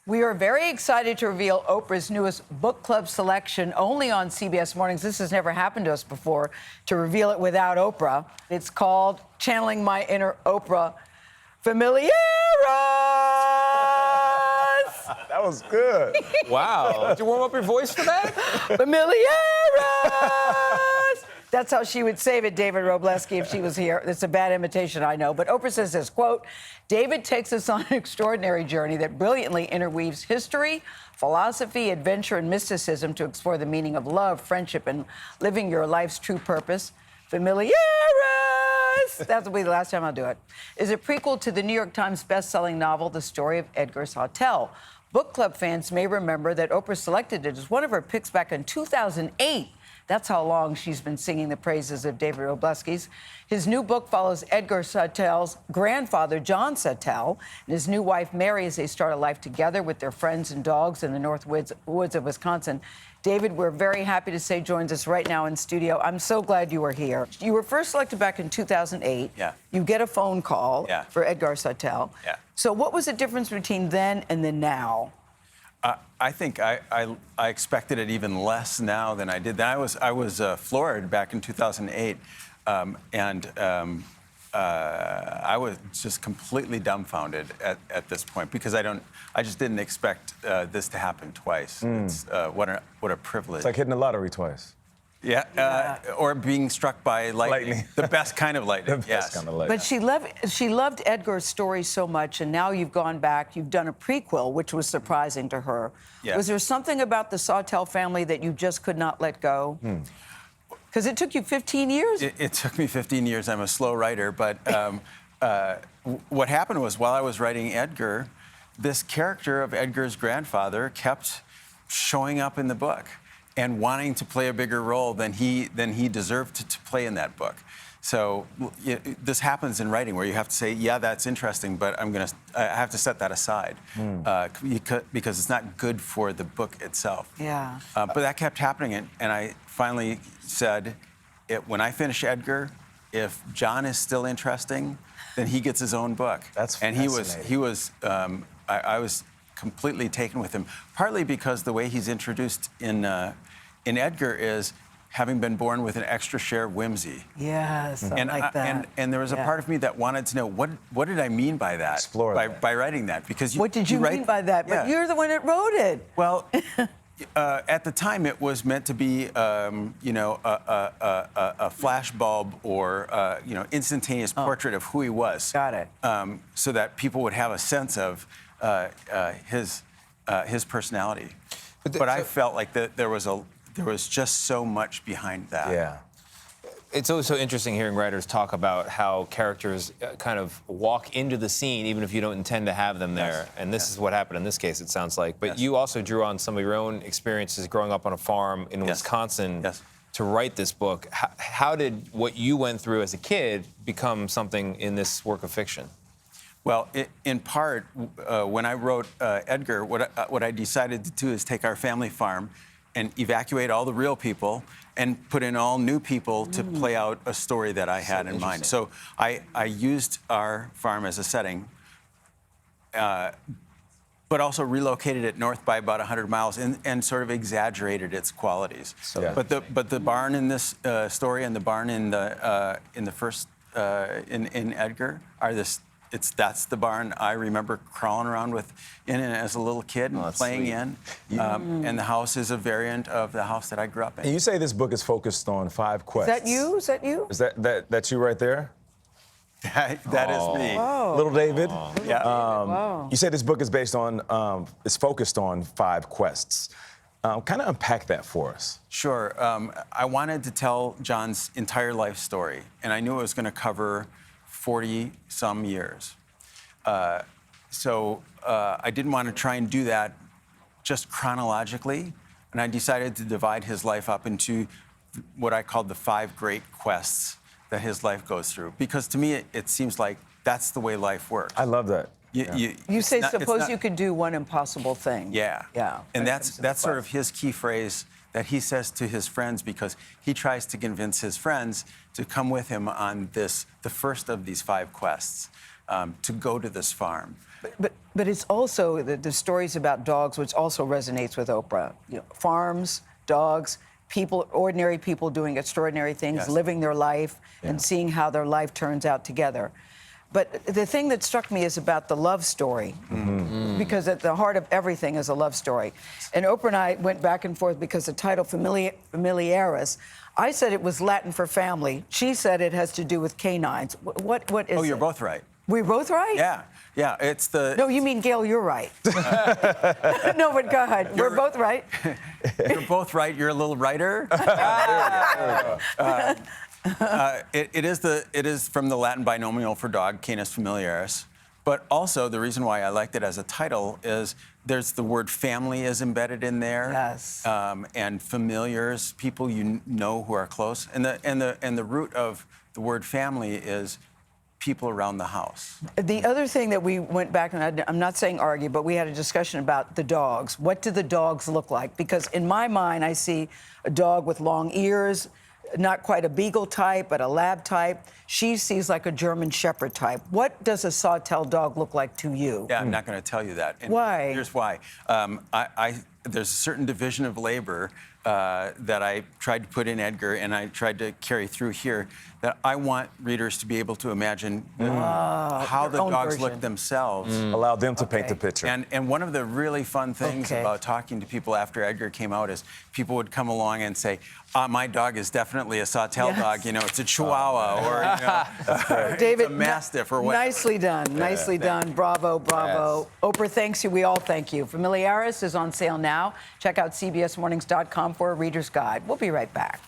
We are very excited to reveal Oprah's newest book club selection only on CBS Mornings. This has never happened to us before, to reveal it without Oprah. It's called Channeling My Inner Oprah, Familiaris. That was good. Wow. Did you warm up your voice for that? Familiaris. That's how she would save it, David Wroblewski, if she was here. It's a bad imitation, I know. But Oprah says this, quote, David takes us on an extraordinary journey that brilliantly interweaves history, philosophy, adventure, and mysticism to explore the meaning of love, friendship, and living your life's true purpose. Familiaris! That will be the last time I'll do it. Is a prequel to the New York Times best-selling novel, The Story of Edgar Sawtelle. Book club fans may remember that Oprah selected it as one of her picks back in 2008. That's how long she's been singing the praises of David Wroblewski's. His new book follows Edgar Sawtelle's grandfather, John Sawtelle, and his new wife, Mary, as they start a life together with their friends and dogs in the North woods of Wisconsin. David, we're very happy to say joins us right now in studio. I'm so glad you are here. You were first selected back in 2008. Yeah. You get a phone call for Edgar Sawtelle. Yeah. So what was the difference between then and the now? I think I expected it even less now than I did then. I was floored back in 2008, and I was just completely dumbfounded at this point because I just didn't expect this to happen twice. It's what a privilege. It's like hitting the lottery twice. Yeah, or being struck by lightning. The best kind of lightning. The best kind of lightning. But she loved Edgar's story so much, and now you've gone back, you've done a prequel, which was surprising to her. Yeah. Was there something about the Sawtelle family that you just could not let go? Because it took you 15 years? It took me 15 years. I'm a slow writer, but what happened was while I was writing Edgar, this character of Edgar's grandfather kept showing up in the book and wanting to play a bigger role than he deserved to play in that book. So this happens in writing where you have to say, yeah, that's interesting, but I have to set that aside because it's not good for the book itself. Yeah. But that kept happening, and I finally said, when I finish Edgar, if John is still interesting, then he gets his own book. That's fascinating. I was completely taken with him, partly because the way he's introduced in Edgar is having been born with an extra share of whimsy. Yes, I like that. And there was a part of me that wanted to know, what did I mean by that? Explore that. By writing that. Because what did you mean by that? Yeah. But you're the one that wrote it. Well, at the time, it was meant to be, a flashbulb or, instantaneous portrait of who he was. Got it. So that people would have a sense of his personality. But I felt like there was just so much behind that. Yeah. It's always so interesting hearing writers talk about how characters kind of walk into the scene even if you don't intend to have them there. Yes. And this is what happened in this case, it sounds like. But Yes. you also drew on some of your own experiences growing up on a farm in Wisconsin to write this book. How did what you went through as a kid become something in this work of fiction? Well, in part, when I wrote Edgar, what I decided to do is take our family farm and evacuate all the real people and put in all new people to play out a story that I had in mind. So I used our farm as a setting, but also relocated it north by about 100 miles and sort of exaggerated its qualities. But the barn in this story and the barn in the first in Edgar are this. That's the barn I remember crawling around in as a little kid and playing in. And the house is a variant of the house that I grew up in. And you say this book is focused on 5 quests. Is that you? Is that you? Is that you right there? That is me. Whoa. Little David? Yeah. Wow. You say this book is is focused on 5 quests. Kind of unpack that for us. Sure. I wanted to tell John's entire life story, and I knew it was going to cover 40-some years. So I didn't want to try and do that just chronologically, and I decided to divide his life up into what I called the 5 great quests that his life goes through. Because to me, it seems like that's the way life works. I love that. You say, suppose you could do one impossible thing. Yeah. Yeah. And that's sort of his key phrase that he says to his friends because he tries to convince his friends to come with him on the first of these 5 quests. to go to this farm. But it's also the stories about dogs, which also resonates with Oprah. You know, farms, dogs, people, ordinary people doing extraordinary things, Yes. living their life, and seeing how their life turns out together. But the thing that struck me is about the love story, because at the heart of everything is a love story. And Oprah and I went back and forth because the title Familiaris, I said it was Latin for family. She said it has to do with canines. What is it? Oh, you're both right. We're both right? Yeah, it's the... No, you mean, Gayle, you're right. No, but go ahead. We're both right. You're both right. You're a little writer. It is from the Latin binomial for dog, Canis familiaris. But also, the reason why I liked it as a title is there's the word family is embedded in there. Yes. And familiars, people you know who are close. And the root of the word family is people around the house. The other thing that we went back and I'm not saying argue, but we had a discussion about the dogs. What do the dogs look like? Because in my mind, I see a dog with long ears, not quite a beagle type, but a lab type. She sees like a German Shepherd type. What does a Sawtell dog look like to you? Yeah, I'm not going to tell you that. And why? Here's why. There's a certain division of labor that I tried to put in Edgar, and I tried to carry through here, that I want readers to be able to imagine how the dogs look themselves. Allow them to paint the picture. And one of the really fun things about talking to people after Edgar came out is people would come along and say, my dog is definitely a Sawtell dog. You know, it's a Chihuahua or David, it's a Mastiff or whatever. Nicely done. Nicely done. Bravo, bravo. Yes. Oprah thanks you. We all thank you. Familiaris is on sale now. Check out cbsmornings.com for a reader's guide. We'll be right back.